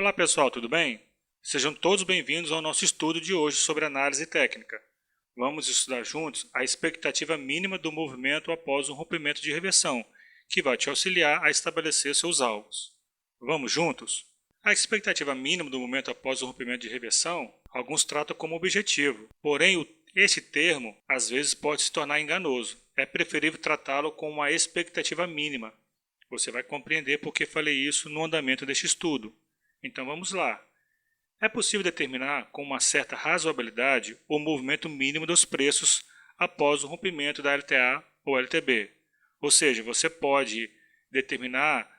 Olá pessoal, tudo bem? Sejam todos bem-vindos ao nosso estudo de hoje sobre análise técnica. Vamos estudar juntos a expectativa mínima do movimento após um rompimento de reversão, que vai te auxiliar a estabelecer seus alvos. Vamos juntos? A expectativa mínima do momento após o rompimento de reversão, alguns tratam como objetivo, porém esse termo às vezes pode se tornar enganoso. É preferível tratá-lo como uma expectativa mínima. Você vai compreender por que falei isso no andamento deste estudo. Então vamos lá. É possível determinar com uma certa razoabilidade o movimento mínimo dos preços após o rompimento da LTA ou LTB. Ou seja, você pode determinar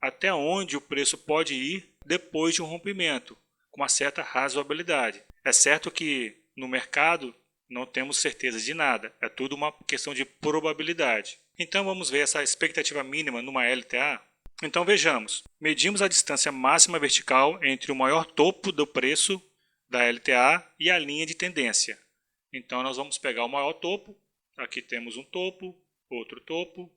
até onde o preço pode ir depois de um rompimento, com uma certa razoabilidade. É certo que no mercado não temos certeza de nada, é tudo uma questão de probabilidade. Então vamos ver essa expectativa mínima numa LTA? Então vejamos, medimos a distância máxima vertical entre o maior topo do preço da LTA e a linha de tendência. Então nós vamos pegar o maior topo, aqui temos um topo, outro topo,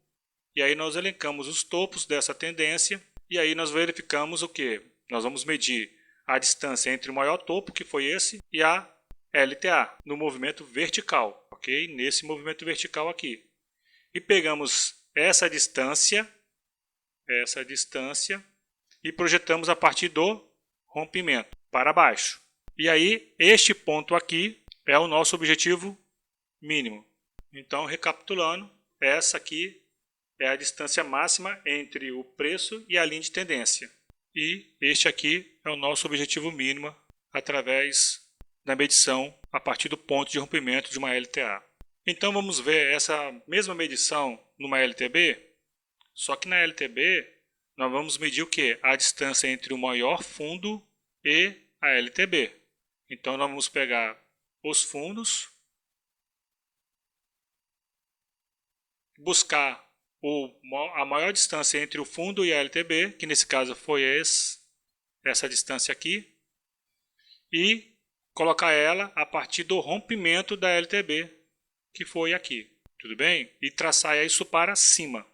e aí nós elencamos os topos dessa tendência, e aí nós verificamos o que? Nós vamos medir a distância entre o maior topo, que foi esse, e a LTA, no movimento vertical, ok? Nesse movimento vertical aqui. E pegamos essa distância e projetamos a partir do rompimento para baixo. E aí, este ponto aqui é o nosso objetivo mínimo. Então, recapitulando, essa aqui é a distância máxima entre o preço e a linha de tendência. E este aqui é o nosso objetivo mínimo através da medição a partir do ponto de rompimento de uma LTA. Então, vamos ver essa mesma medição numa LTB. Só que na LTB, nós vamos medir o que? A distância entre o maior fundo e a LTB. Então, nós vamos pegar os fundos, buscar a maior distância entre o fundo e a LTB, que nesse caso foi essa distância aqui, e colocar ela a partir do rompimento da LTB, que foi aqui. Tudo bem? E traçar isso para cima.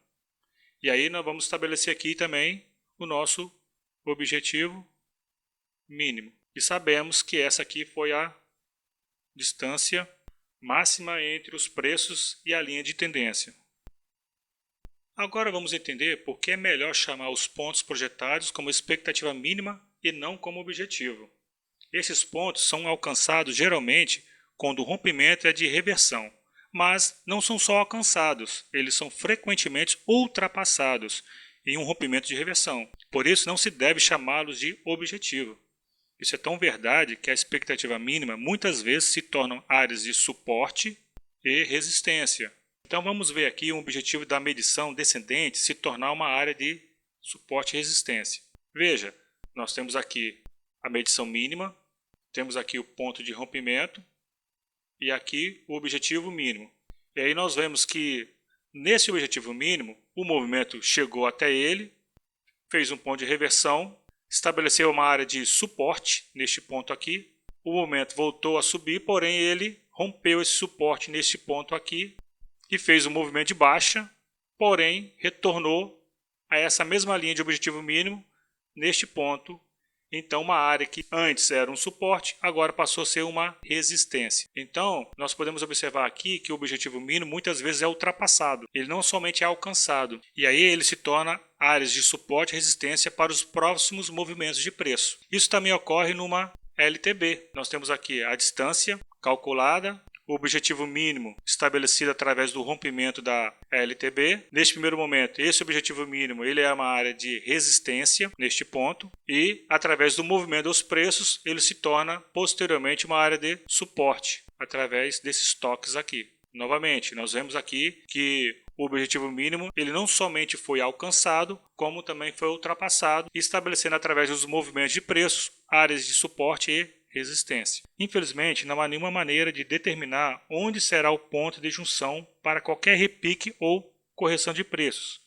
E aí nós vamos estabelecer aqui também o nosso objetivo mínimo. E sabemos que essa aqui foi a distância máxima entre os preços e a linha de tendência. Agora vamos entender por que é melhor chamar os pontos projetados como expectativa mínima e não como objetivo. Esses pontos são alcançados geralmente quando o rompimento é de reversão. Mas não são só alcançados, eles são frequentemente ultrapassados em um rompimento de reversão. Por isso não se deve chamá-los de objetivo. Isso é tão verdade que a expectativa mínima muitas vezes se tornam áreas de suporte e resistência. Então vamos ver aqui um objetivo da medição descendente se tornar uma área de suporte e resistência. Veja, nós temos aqui a medição mínima, temos aqui o ponto de rompimento, e aqui o objetivo mínimo. E aí nós vemos que nesse objetivo mínimo, o movimento chegou até ele, fez um ponto de reversão, estabeleceu uma área de suporte neste ponto aqui. O movimento voltou a subir, porém ele rompeu esse suporte neste ponto aqui e fez um movimento de baixa, porém retornou a essa mesma linha de objetivo mínimo neste ponto. Então, uma área que antes era um suporte, agora passou a ser uma resistência. Então, nós podemos observar aqui que o objetivo mínimo muitas vezes é ultrapassado. Ele não somente é alcançado. E aí ele se torna áreas de suporte e resistência para os próximos movimentos de preço. Isso também ocorre numa LTB. Nós temos aqui a distância calculada, o objetivo mínimo estabelecido através do rompimento da LTB. Neste primeiro momento, esse objetivo mínimo ele é uma área de resistência neste ponto e através do movimento dos preços ele se torna posteriormente uma área de suporte através desses toques aqui. Novamente, nós vemos aqui que o objetivo mínimo ele não somente foi alcançado, como também foi ultrapassado, estabelecendo através dos movimentos de preços áreas de suporte e resistência. Infelizmente, não há nenhuma maneira de determinar onde será o ponto de junção para qualquer repique ou correção de preços,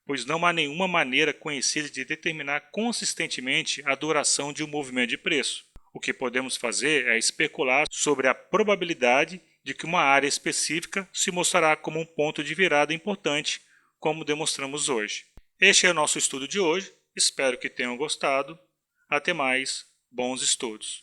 pois não há nenhuma maneira conhecida de determinar consistentemente a duração de um movimento de preço. O que podemos fazer é especular sobre a probabilidade de que uma área específica se mostrará como um ponto de virada importante, como demonstramos hoje. Este é o nosso estudo de hoje, espero que tenham gostado. Até mais, bons estudos!